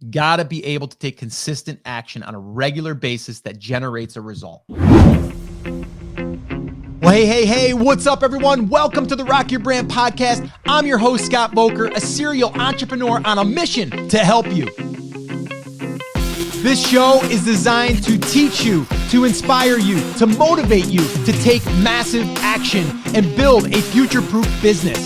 got to be able to take consistent action on a regular basis that generates a result. Well, hey, what's up, everyone? Welcome to the Rock Your Brand podcast. I'm your host, Scott Boker, a serial entrepreneur on a mission to help you. This show is designed to teach you, to inspire you, to motivate you to take massive action and build a future-proof business.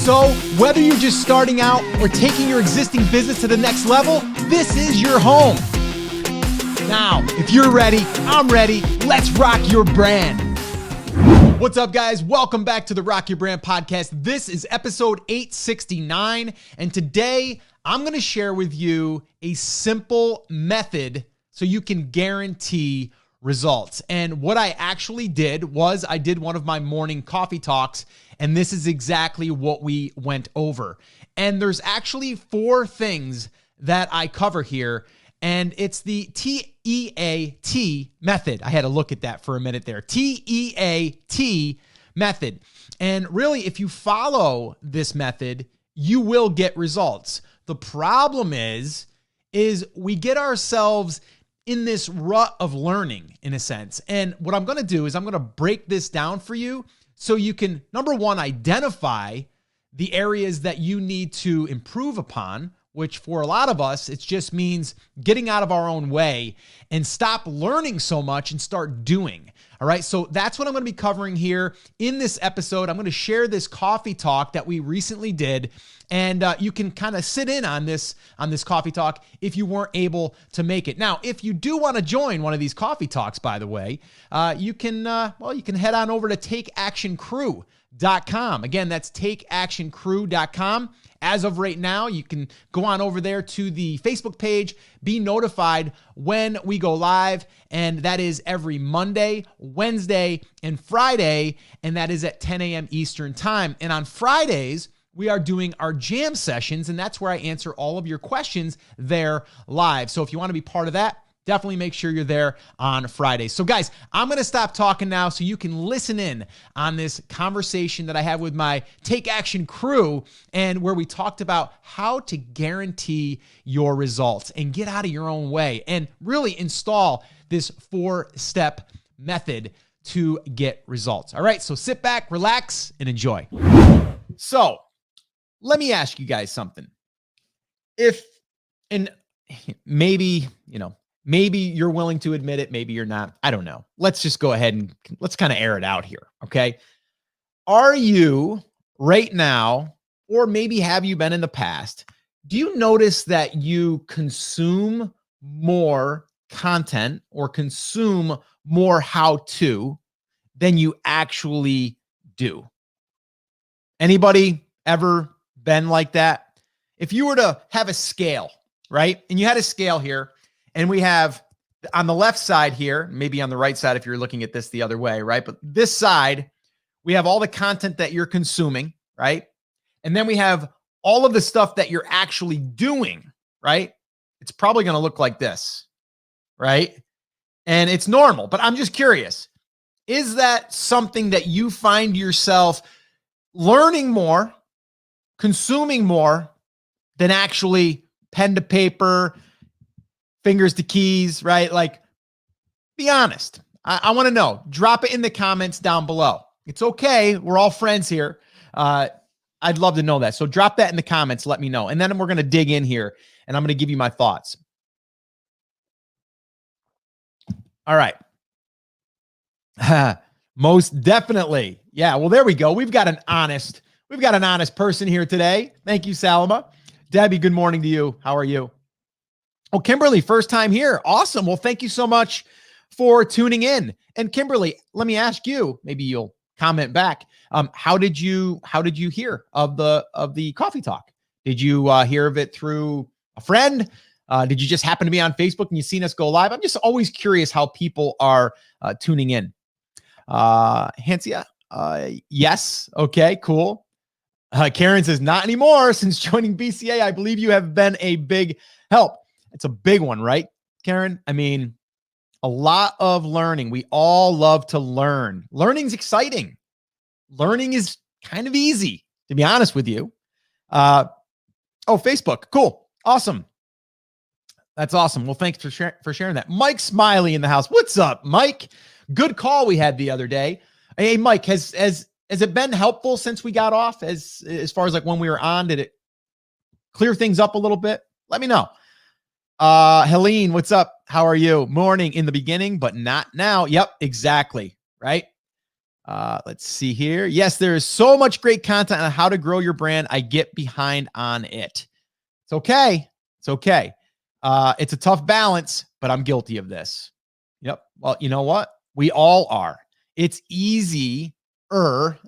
So, whether you're just starting out or taking your existing business to the next level, this is your home. Now, if you're ready, I'm ready. Let's rock your brand. What's up, guys? Welcome back to the Rock Your Brand podcast. This is episode 869, and today I'm going to share with you a simple method so you can guarantee results. And what I actually did was I did one of my morning coffee talks, and this is exactly what we went over. And there's actually 4 things that I cover here, and it's the T.E.A.T method. I had to look at that for a minute there. T.E.A.T method. And really, if you follow this method, you will get results. The problem is we get ourselves in this rut of learning, in a sense. And what I'm going to do is I'm going to break this down for you so you can, number one, identify the areas that you need to improve upon, which for a lot of us, it just means getting out of our own way and stop learning so much and start doing. All right, so that's what I'm going to be covering here in this episode. I'm going to share this coffee talk that we recently did, and you can kind of sit in on this coffee talk if you weren't able to make it. Now, if you do want to join one of these coffee talks, by the way, you can head on over to takeactioncrew.com. Again, that's takeactioncrew.com. As of right now, you can go on over there to the Facebook page, be notified when we go live, and that is every Monday, Wednesday, and Friday, and that is at 10 a.m. Eastern Time. And on Fridays, we are doing our jam sessions, and that's where I answer all of your questions there live. So if you want to be part of that, definitely make sure you're there on Fridays. So guys, I'm going to stop talking now so you can listen in on this conversation that I have with my Take Action crew, and where we talked about how to guarantee your results and get out of your own way and really install this 4-step method to get results. All right, so sit back, relax, and enjoy. So let me ask you guys something. Maybe you're willing to admit it, maybe you're not. I don't know. Let's just go ahead and let's kind of air it out here, okay? Are you right now, or maybe have you been in the past, do you notice that you consume more content or consume more how-to than you actually do? Anybody ever been like that? If you were to have a scale, right? And you had a scale here, and we have on the left side here, maybe on the right side if you're looking at this the other way, right? But this side, we have all the content that you're consuming, right? And then we have all of the stuff that you're actually doing, right? It's probably going to look like this, right? And it's normal, but I'm just curious. Is that something that you find yourself learning more, consuming more than actually pen to paper, fingers to keys, right? Like, be honest. I want to know. Drop it in the comments down below. It's okay. We're all friends here. I'd love to know that. So drop that in the comments. Let me know. And then we're going to dig in here, and I'm going to give you my thoughts. All right. Most definitely. Yeah. Well, there we go. We've got an honest person here today. Thank you, Salama. Debbie, good morning to you. How are you? Oh, Kimberly, first time here. Awesome. Well, thank you so much for tuning in. And Kimberly, let me ask you, maybe you'll comment back. How did you hear of the coffee talk? Did you hear of it through a friend? Did you just happen to be on Facebook and you seen us go live? I'm just always curious how people are tuning in. Hansia, yes. Okay, cool. Karen says, not anymore. Since joining BCA, I believe you have been a big help. It's a big one, right, Karen? I mean, a lot of learning. We all love to learn. Learning's exciting. Learning is kind of easy, to be honest with you. Oh, Facebook. Cool. Awesome. That's awesome. Well, thanks for sharing that. Mike Smiley in the house. What's up, Mike? Good call we had the other day. Hey, Mike, has it been helpful since we got off as far as like when we were on? Did it clear things up a little bit? Let me know. Helene, what's up? How are you? Morning in the beginning, but not now. Yep, exactly. Right. Let's see here. Yes, there is so much great content on how to grow your brand. I get behind on it. It's okay. It's okay. It's a tough balance, but I'm guilty of this. Yep. Well, you know what? We all are. It's easier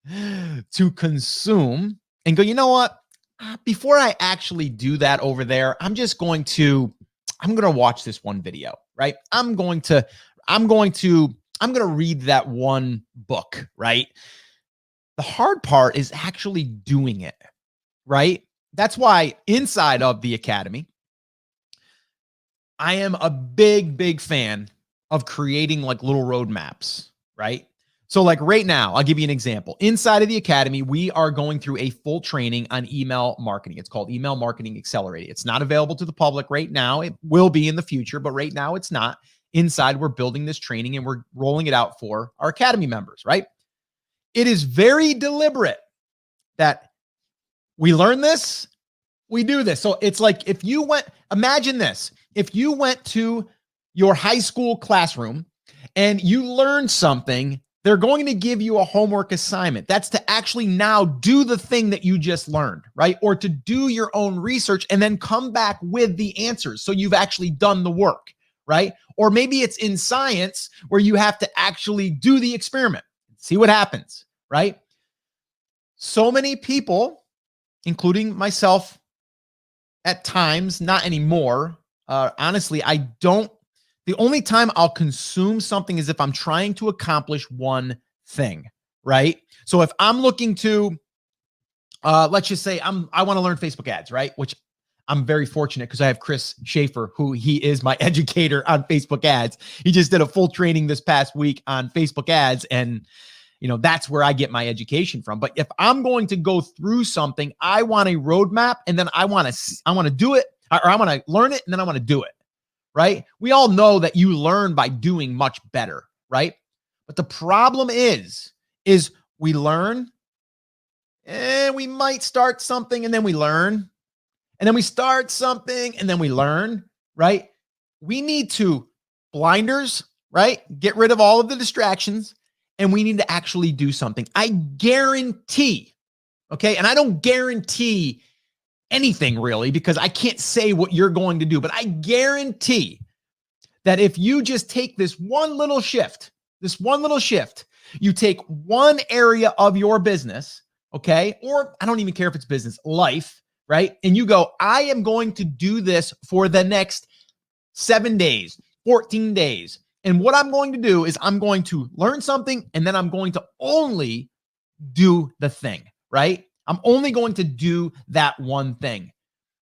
to consume and go, you know what? Before I actually do that over there, I'm going to watch this one video, right? I'm going to read that one book, right? The hard part is actually doing it, right? That's why inside of the academy, I am a big fan of creating like little roadmaps, right? So like right now, I'll give you an example. Inside of the academy, we are going through a full training on email marketing. It's called Email Marketing Accelerated. It's not available to the public right now. It will be in the future, but right now it's not. Inside, we're building this training and we're rolling it out for our academy members, right? It is very deliberate that we learn this, we do this. So it's like if you imagine this. If you went to your high school classroom and you learned something, they're going to give you a homework assignment. That's to actually now do the thing that you just learned, right? Or to do your own research and then come back with the answers. So you've actually done the work, right? Or maybe it's in science where you have to actually do the experiment, see what happens, right? So many people, including myself at times, not anymore. Honestly, the only time I'll consume something is if I'm trying to accomplish one thing, right? So if I'm looking to, let's just say I want to learn Facebook ads, right? Which I'm very fortunate because I have Chris Schaefer, who he is my educator on Facebook ads. He just did a full training this past week on Facebook ads. And, that's where I get my education from. But if I'm going to go through something, I want a roadmap and then I want to do it, or I want to learn it and then I want to do it. Right? We all know that you learn by doing much better, right? But the problem is we learn and we might start something and then we learn and then we start something and then we learn, right? We need to blinders, right? Get rid of all of the distractions and we need to actually do something. I guarantee, okay? And I don't guarantee anything really because I can't say what you're going to do, but I guarantee that if you just take this one little shift, you take one area of your business, okay? Or I don't even care if it's business, life, right? And you go, I am going to do this for the next 7 days, 14 days. And what I'm going to do is I'm going to learn something and then I'm going to only do the thing, right? I'm only going to do that one thing.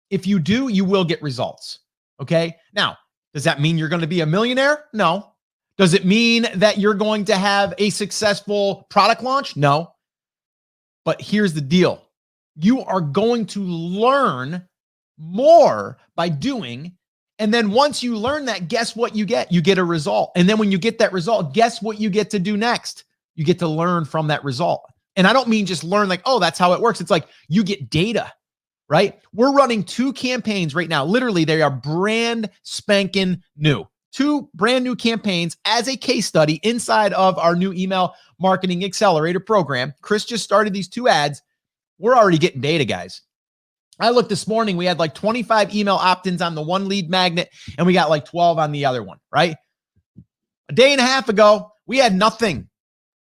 If you do, you will get results. Okay. Now, does that mean you're going to be a millionaire? No. Does it mean that you're going to have a successful product launch? No. But here's the deal. You are going to learn more by doing. And then once you learn that, guess what you get? You get a result. And then when you get that result, guess what you get to do next? You get to learn from that result. And I don't mean just learn like, oh, that's how it works. It's like you get data, right? We're running 2 campaigns right now. Literally, they are brand spanking new. 2 brand new campaigns as a case study inside of our new Email Marketing Accelerator program. Chris just started these 2 ads. We're already getting data, guys. I looked this morning. We had like 25 email opt-ins on the one lead magnet, and we got like 12 on the other one, right? A day and a half ago, we had nothing,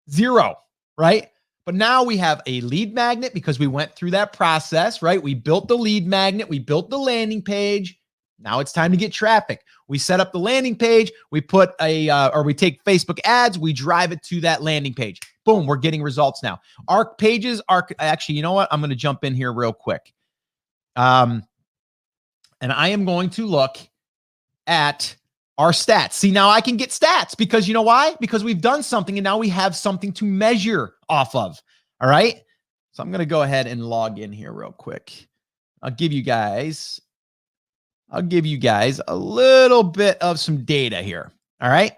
0, right? But now we have a lead magnet because we went through that process, right? We built the lead magnet. We built the landing page. Now it's time to get traffic. We set up the landing page. We put we take Facebook ads. We drive it to that landing page. Boom, we're getting results now. Our pages are actually, you know what? I'm going to jump in here real quick. And I am going to look at our stats. See, now I can get stats because you know why? Because we've done something and now we have something to measure off of. All right. So I'm going to go ahead and log in here real quick. I'll give you guys I'll give you guys a little bit of some data here. All right.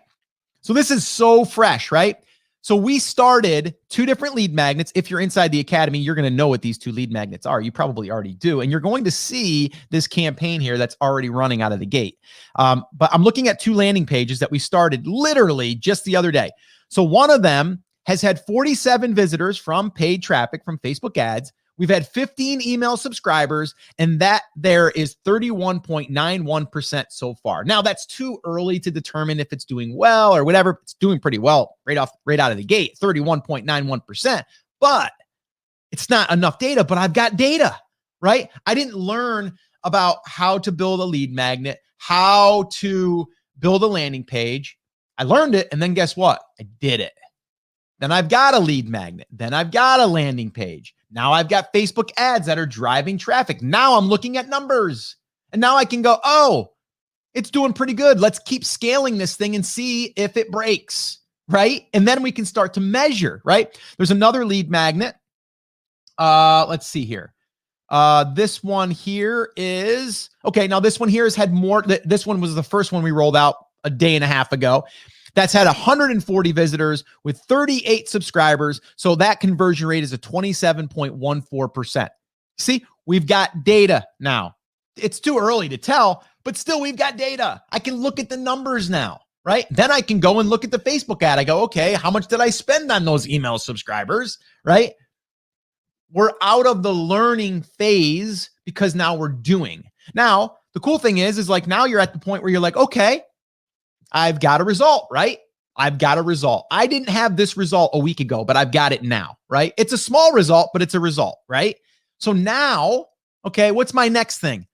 So this is so fresh, right? So we started 2 different lead magnets. If you're inside the academy, you're going to know what these 2 lead magnets are. You probably already do. And you're going to see this campaign here that's already running out of the gate. But I'm looking at 2 landing pages that we started literally just the other day. So one of them has had 47 visitors from paid traffic from Facebook ads. We've had 15 email subscribers, and that there is 31.91% so far. Now, that's too early to determine if it's doing well or whatever. It's doing pretty well right out of the gate, 31.91%. But it's not enough data, but I've got data, right? I didn't learn about how to build a lead magnet, how to build a landing page. I learned it, and then guess what? I did it. Then I've got a lead magnet. Then I've got a landing page. Now I've got Facebook ads that are driving traffic. Now I'm looking at numbers. And now I can go, oh, it's doing pretty good. Let's keep scaling this thing and see if it breaks, right? And then we can start to measure, right? There's another lead magnet. Let's see here. This one here is, okay, now this one here has had more. This one was the first one we rolled out a day and a half ago. That's had 140 visitors with 38 subscribers. So that conversion rate is a 27.14%. See, we've got data now. It's too early to tell, but still we've got data. I can look at the numbers now, right? Then I can go and look at the Facebook ad. I go, okay, how much did I spend on those email subscribers, right? We're out of the learning phase because now we're doing. Now, the cool thing is like now you're at the point where you're like, okay, I've got a result, right? I've got a result. I didn't have this result a week ago, but I've got it now, right? It's a small result, but it's a result, right? So now, okay, what's my next thing?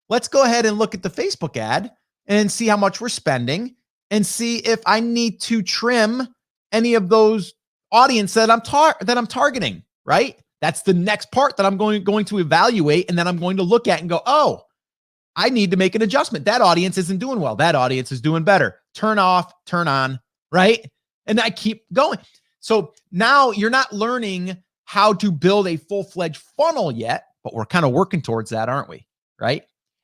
Let's go ahead and look at the Facebook ad and see how much we're spending and see if I need to trim any of those audience that I'm targeting, right? That's the next part that I'm going to evaluate, and then I'm going to look at and go, oh, I need to make an adjustment. That audience isn't doing well. That audience is doing better. Turn off, turn on, right? And I keep going. So now you're not learning how to build a full-fledged funnel yet, but we're kind of working towards that, aren't we? Right?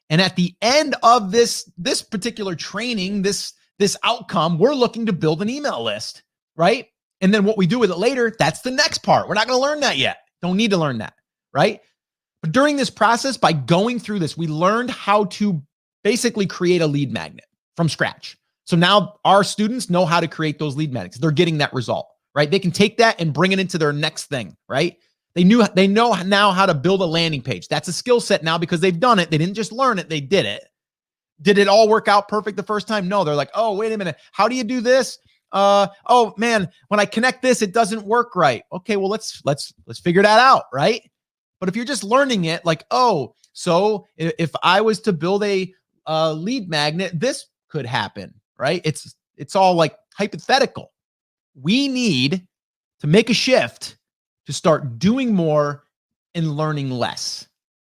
And at the end of this particular training, this outcome, we're looking to build an email list, right? And then what we do with it later, that's the next part. We're not going to learn that yet. Don't need to learn that, right? But during this process, by going through this, we learned how to basically create a lead magnet from scratch. So now our students know how to create those lead magnets. They're getting that result, right? They can take that and bring it into their next thing, right? They know now how to build a landing page. That's a skill set now because they've done it. They didn't just learn it, they did it. Did it all work out perfect the first time? No, they're like, oh, wait a minute. How do you do this? Oh man, when I connect this, it doesn't work right. Okay, well, let's figure that out, right? But if you're just learning it, like, oh, so if I was to build a lead magnet, this could happen, right? It's all like hypothetical. We need to make a shift to start doing more and learning less,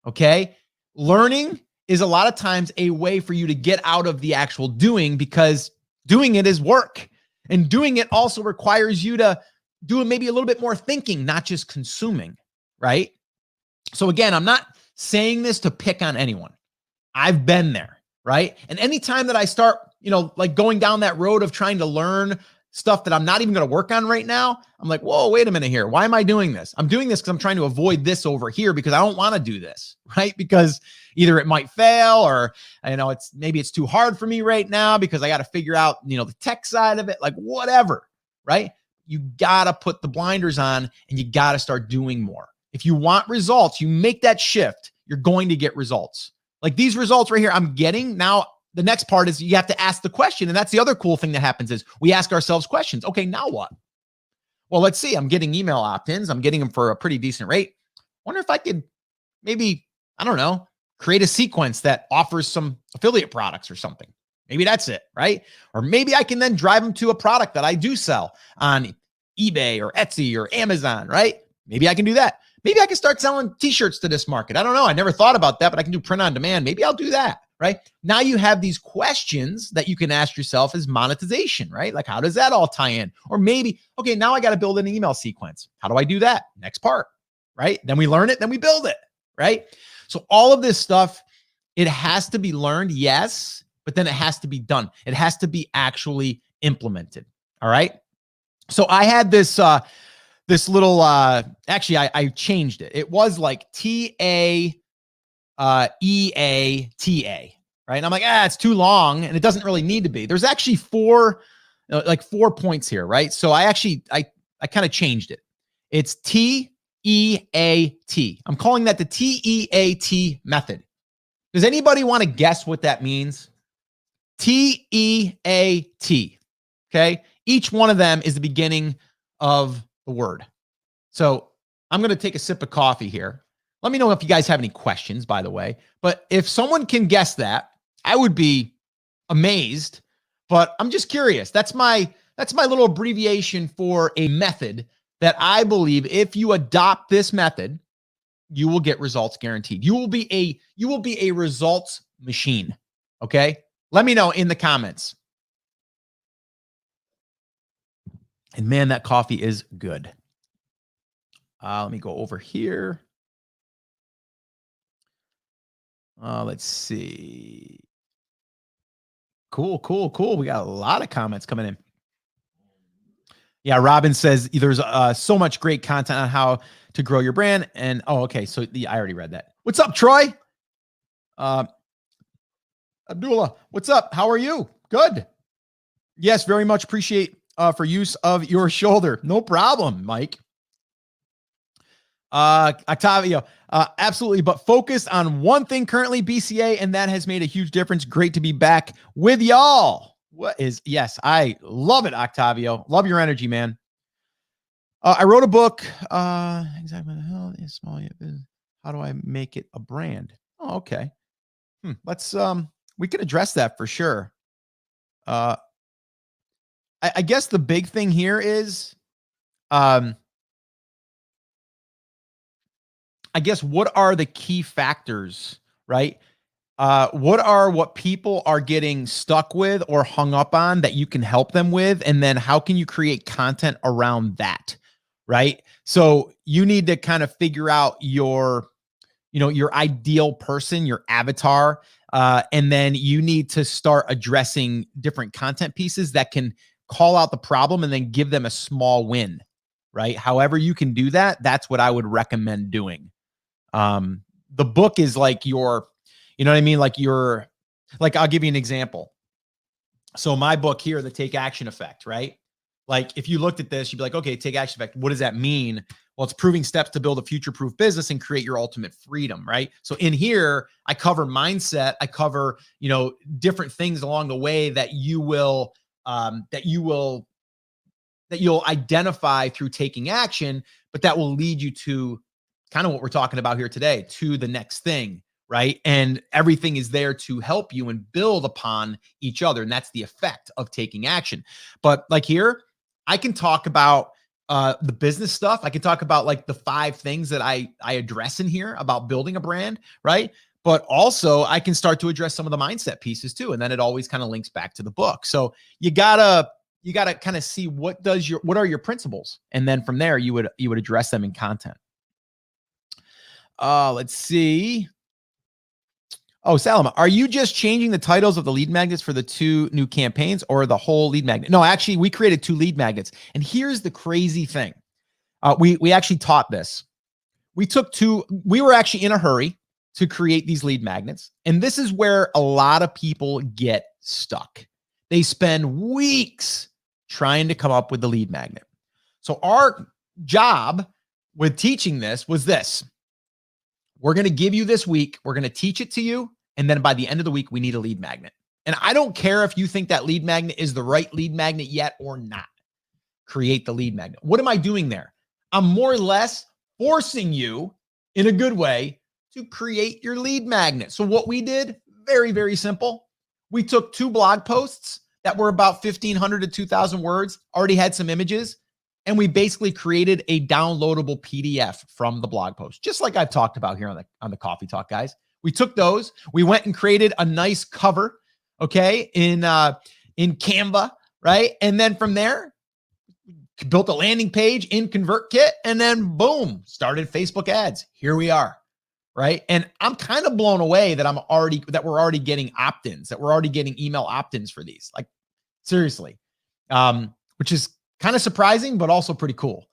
okay? Learning is a lot of times a way for you to get out of the actual doing because doing it is work. And doing it also requires you to do maybe a little bit more thinking, not just consuming, right? So again, I'm not saying this to pick on anyone. I've been there, right? And anytime that I start, like going down that road of trying to learn stuff that I'm not even going to work on right now, I'm like, whoa, wait a minute here. Why am I doing this? I'm doing this because I'm trying to avoid this over here because I don't want to do this, right? Because either it might fail or, maybe it's too hard for me right now because I got to figure out, the tech side of it, like whatever, right? You got to put the blinders on and you got to start doing more. If you want results, you make that shift, you're going to get results. Like these results right here, I'm getting now. The next part is you have to ask the question. And that's the other cool thing that happens is we ask ourselves questions. Okay, now what? Well, let's see. I'm getting email opt-ins. I'm getting them for a pretty decent rate. Wonder if I could maybe, create a sequence that offers some affiliate products or something. Maybe that's it, right? Or maybe I can then drive them to a product that I do sell on eBay or Etsy or Amazon, right? Maybe I can do that. Maybe I can start selling t-shirts to this market. I don't know. I never thought about that, but I can do print on demand. Maybe I'll do that, right? Now you have these questions that you can ask yourself as monetization, right? Like, how does that all tie in? Or maybe, okay, now I got to build an email sequence. How do I do that? Next part, right? Then we learn it, then we build it, right? So all of this stuff It has to be learned, yes, but then it has to be done. It has to be actually implemented. All right. So I had this this little actually I changed it. It was like T.E.A.T.A, right? And I'm like, it's too long and it doesn't really need to be. There's actually four points here, right? So I kind of changed it. It's T.E.A.T. I'm calling that the T.E.A.T method. Does anybody want to guess what that means? T.E.A.T. Okay. Each one of them is the beginning of the word. So I'm going to take a sip of coffee here. Let me know if you guys have any questions, by the way. But if someone can guess that, I would be amazed. But I'm just curious. That's my little abbreviation for a method that I believe if you adopt this method, you will get results guaranteed. You will be a results machine. Okay? Let me know in the comments. And man, that coffee is good. Let me go over here. Let's see. Cool. We got a lot of comments coming in. Yeah, Robin says there's so much great content on how to grow your brand. And okay. So I already read that. What's up, Troy? Abdullah, what's up? How are you? Good. Yes, very much appreciate for use of your shoulder. No problem, Mike. Octavio, absolutely, but focused on one thing currently, BCA, and that has made a huge difference. Great to be back with y'all. Yes, I love it, Octavio. Love your energy, man. I wrote a book. Exactly what the hell is small? How do I make it a brand? Oh, okay. Let's we can address that for sure. I guess the big thing here is I guess what are the key factors, right? What people are getting stuck with or hung up on that you can help them with? And then how can you create content around that, right? So you need to kind of figure out your ideal person, your avatar, and then you need to start addressing different content pieces that can call out the problem and then give them a small win, right? However you can do that, that's what I would recommend doing. The book is like your, you know what I mean? Like I'll give you an example. So my book here, the Take Action Effect, right? Like if you looked at this, you'd be like, okay, Take Action Effect. What does that mean? Well, it's proving steps to build a future-proof business and create your ultimate freedom, right? So in here, I cover mindset. I cover, different things along the way that you'll identify through taking action, but that will lead you to kind of what we're talking about here today, to the next thing, right? And everything is there to help you and build upon each other. And that's the effect of taking action. But like here, I can talk about the business stuff. I can talk about like the 5 things that I address in here about building a brand, right? But also I can start to address some of the mindset pieces too. And then it always kind of links back to the book. So you gotta kind of see what are your principles. And then from there, you would address them in content. Let's see. Oh, Salama, are you just changing the titles of the lead magnets for the 2 new campaigns or the whole lead magnet? No, actually, we created 2 lead magnets. And here's the crazy thing. We actually taught this. We were actually in a hurry to create these lead magnets. And this is where a lot of people get stuck. They spend weeks trying to come up with the lead magnet. So our job with teaching this was this. We're going to give you this week. We're going to teach it to you. And then by the end of the week, we need a lead magnet. And I don't care if you think that lead magnet is the right lead magnet yet or not. Create the lead magnet. What am I doing there? I'm more or less forcing you in a good way to create your lead magnet. So what we did, very, very simple. We took 2 blog posts that were about 1,500 to 2,000 words, already had some images. And we basically created a downloadable PDF from the blog post, just like I've talked about here on the Coffee Talk, guys. We took those, we went and created a nice cover, okay, in Canva, right? And then from there, built a landing page in ConvertKit, and then boom, started Facebook ads. Here we are, right? And I'm kind of blown away that we're already getting opt-ins, that we're already getting email opt-ins for these. Like, seriously. Which is kind of surprising, but also pretty cool.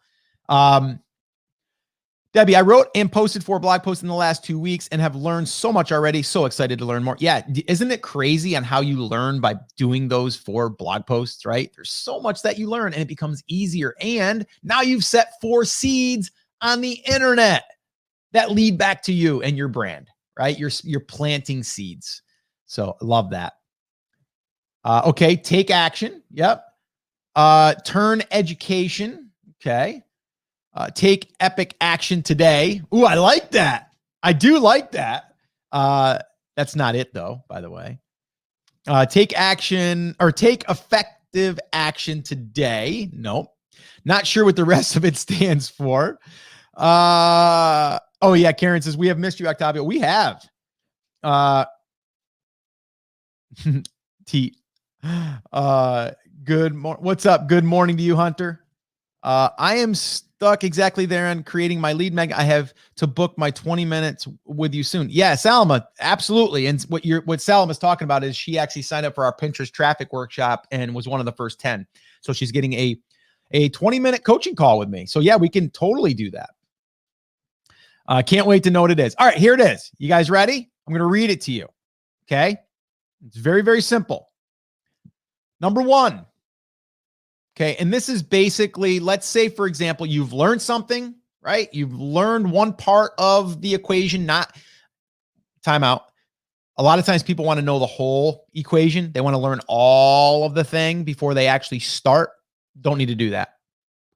Debbie, I wrote and posted 4 blog posts in the last 2 weeks and have learned so much already. So excited to learn more. Yeah. Isn't it crazy on how you learn by doing those 4 blog posts, right? There's so much that you learn and it becomes easier. And now you've set 4 seeds on the internet that lead back to you and your brand, right? You're planting seeds. So I love that. Okay. Take action. Yep. Turn education. Okay. Take epic action today. Ooh, I like that. I do like that. That's not it though, by the way. Take action or take effective action today. Nope. Not sure what the rest of it stands for. Oh yeah. Karen says, we have missed you, Octavio. We have. What's up? Good morning to you, Hunter. I am stuck exactly there on creating my lead magnet. I have to book my 20 minutes with you soon. Yeah, Salma, absolutely. And what Salma's talking about is she actually signed up for our Pinterest traffic workshop and was one of the first 10. So she's getting a 20-minute coaching call with me. So yeah, we can totally do that. Can't wait to know what it is. All right, here it is. You guys ready? I'm going to read it to you. Okay. It's very, very simple. Number 1. Okay. And this is basically, let's say, for example, you've learned something, right? You've learned one part of the equation, not timeout. A lot of times people want to know the whole equation. They want to learn all of the thing before they actually start. Don't need to do that.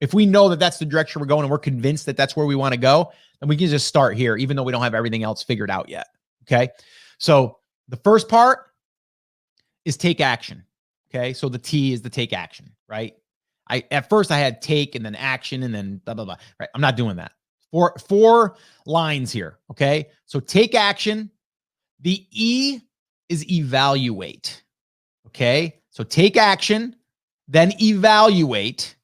If we know that that's the direction we're going and we're convinced that that's where we want to go, then we can just start here, even though we don't have everything else figured out yet. Okay. So the first part is take action. Okay. So the T is the take action, right? At first I had take and then action and then blah, blah, blah, right? I'm not doing that. Four lines here. Okay. So take action. The E is evaluate. Okay. So take action, then evaluate.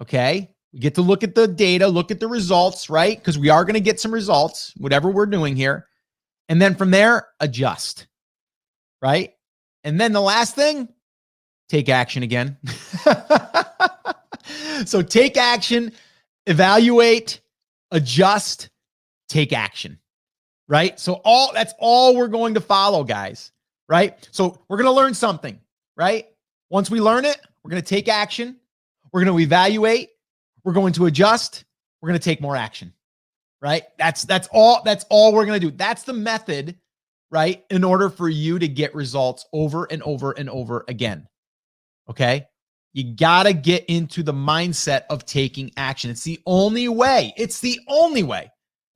Okay. We get to look at the data, look at the results, right? Because we are going to get some results, whatever we're doing here. And then from there, adjust. Right. And then the last thing, take action again. So take action, evaluate, adjust, take action, right? So that's all we're going to follow, guys, right? So we're going to learn something, right? Once we learn it, we're going to take action. We're going to evaluate. We're going to adjust. We're going to take more action, right? That's all we're going to do. That's the method, right? In order for you to get results over and over and over again. Okay. You got to get into the mindset of taking action. It's the only way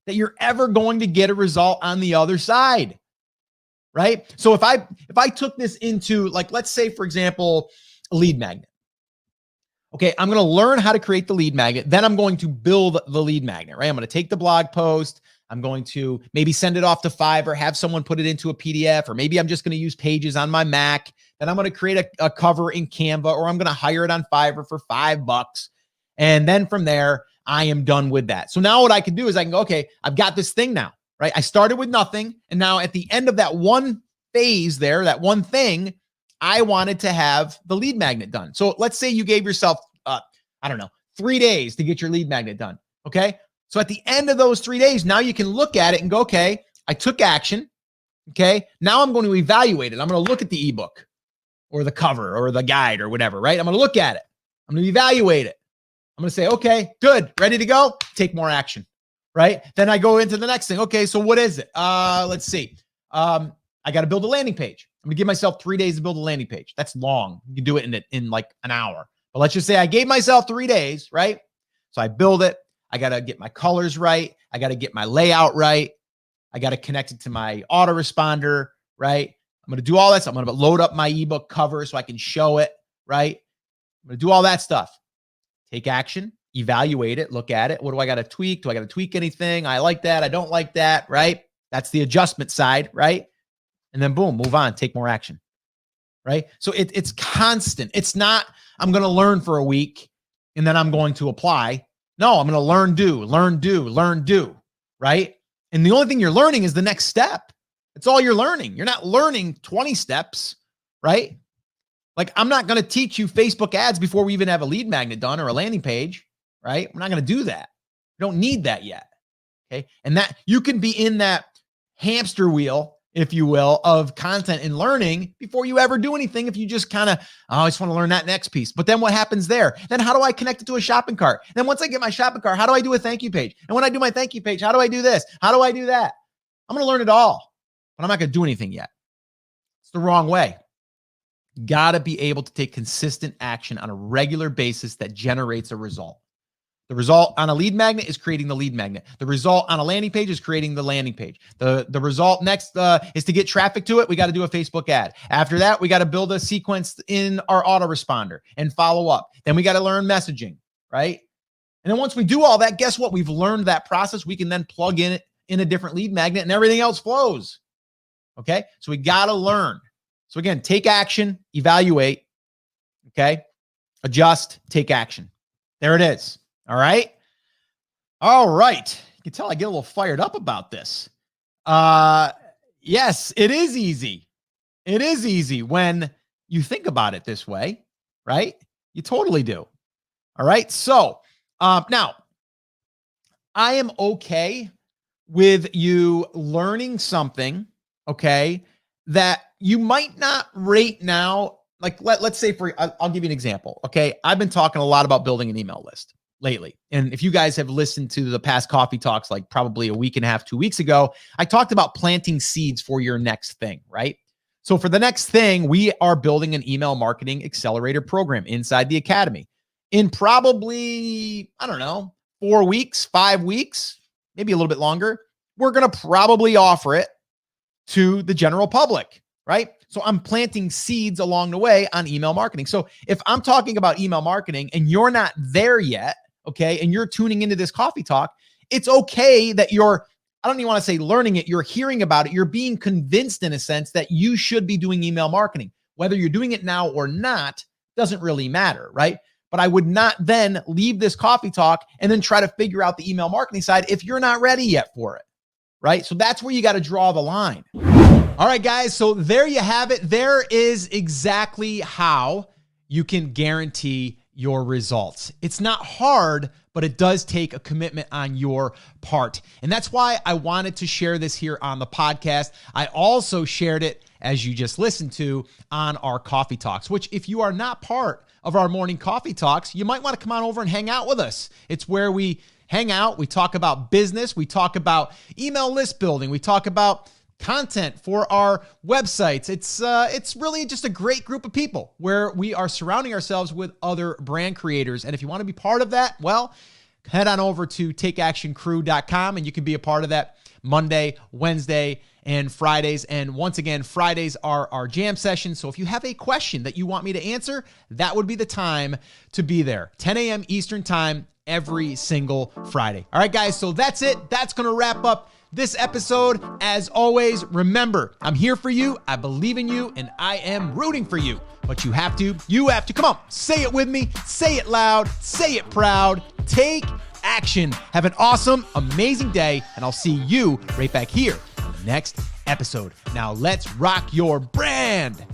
that you're ever going to get a result on the other side. Right. So if I took this into, like, let's say, for example, a lead magnet. Okay. I'm going to learn how to create the lead magnet. Then I'm going to build the lead magnet, right? I'm going to take the blog post. I'm going to maybe send it off to Fiverr, have someone put it into a PDF, or maybe I'm just going to use Pages on my Mac. Then I'm going to create a cover in Canva, or I'm going to hire it on Fiverr for $5. And then from there, I am done with that. So now what I can do is I can go, okay, I've got this thing now, right? I started with nothing. And now at the end of that one phase there, that one thing, I wanted to have the lead magnet done. So let's say you gave yourself, 3 days to get your lead magnet done. Okay. So at the end of those 3 days, now you can look at it and go, okay, I took action. Okay. Now I'm going to evaluate it. I'm going to look at the ebook or the cover or the guide or whatever, right? I'm going to look at it. I'm going to evaluate it. I'm going to say, okay, good. Ready to go. Take more action. Right. Then I go into the next thing. Okay. So what is it? Let's see. I got to build a landing page. I'm gonna give myself 3 days to build a landing page. That's long. You can do it in like an hour. But let's just say I gave myself 3 days, right? So I build it. I got to get my colors right. I got to get my layout right. I got to connect it to my autoresponder, right? I'm going to do all that stuff. I'm going to load up my ebook cover so I can show it, right? I'm going to do all that stuff. Take action, evaluate it, look at it. What do I got to tweak? Do I got to tweak anything? I like that. I don't like that, right? That's the adjustment side, right? And then boom, move on, take more action, right? So it's constant. It's not, I'm going to learn for a week and then I'm going to apply. No, I'm going to learn, do, right? And the only thing you're learning is the next step. It's all you're learning. You're not learning 20 steps, right? Like, I'm not going to teach you Facebook ads before we even have a lead magnet done or a landing page, right? We're not going to do that. We don't need that yet. Okay. And that you can be in that hamster wheel, if you will, of content and learning before you ever do anything. If you just kind of, oh, I just want to learn that next piece. But then what happens there? Then how do I connect it to a shopping cart? Then once I get my shopping cart, how do I do a thank you page? And when I do my thank you page, how do I do this? How do I do that? I'm going to learn it all, but I'm not going to do anything yet. It's the wrong way. You got to be able to take consistent action on a regular basis that generates a result. The result on a lead magnet is creating the lead magnet. The result on a landing page is creating the landing page. The result next is to get traffic to it. We got to do a Facebook ad. After that, we got to build a sequence in our autoresponder and follow up. Then we got to learn messaging, right? And then once we do all that, guess what? We've learned that process. We can then plug in a different lead magnet and everything else flows. Okay? So we got to learn. So again, take action, evaluate, okay? Adjust, take action. There it is. All right. All right. You can tell I get a little fired up about this. Yes, it is easy. It is easy when you think about it this way, right? You totally do. All right. So now I am okay with you learning something, okay, that you might not rate now. Like let's say I'll give you an example. Okay. I've been talking a lot about building an email list lately. And if you guys have listened to the past coffee talks, like probably a week and a half, 2 weeks ago, I talked about planting seeds for your next thing, right? So for the next thing, we are building an email marketing accelerator program inside the academy. In probably, I don't know, 4 weeks, 5 weeks, maybe a little bit longer, we're going to probably offer it to the general public, right? So I'm planting seeds along the way on email marketing. So if I'm talking about email marketing and you're not there yet, okay, and you're tuning into this coffee talk, it's okay that I don't even want to say learning it, you're hearing about it, you're being convinced in a sense that you should be doing email marketing. Whether you're doing it now or not doesn't really matter, right? But I would not then leave this coffee talk and then try to figure out the email marketing side if you're not ready yet for it, right? So that's where you got to draw the line. All right, guys, so there you have it. There is exactly how you can guarantee your results. It's not hard, but it does take a commitment on your part. And that's why I wanted to share this here on the podcast. I also shared it, as you just listened to, on our coffee talks, which if you are not part of our morning coffee talks, you might want to come on over and hang out with us. It's where we hang out. We talk about business. We talk about email list building. We talk about content for our websites. It's really just a great group of people where we are surrounding ourselves with other brand creators. And if you want to be part of that, well, head on over to takeactioncrew.com and you can be a part of that Monday, Wednesday, and Fridays. And once again, Fridays are our jam sessions. So if you have a question that you want me to answer, that would be the time to be there. 10 a.m. Eastern time every single Friday. All right, guys. So that's it. That's going to wrap up this episode. As always, remember, I'm here for you. I believe in you and I am rooting for you, but you have to, come on, say it with me, say it loud, say it proud, take action. Have an awesome, amazing day. And I'll see you right back here in the next episode. Now let's rock your brand.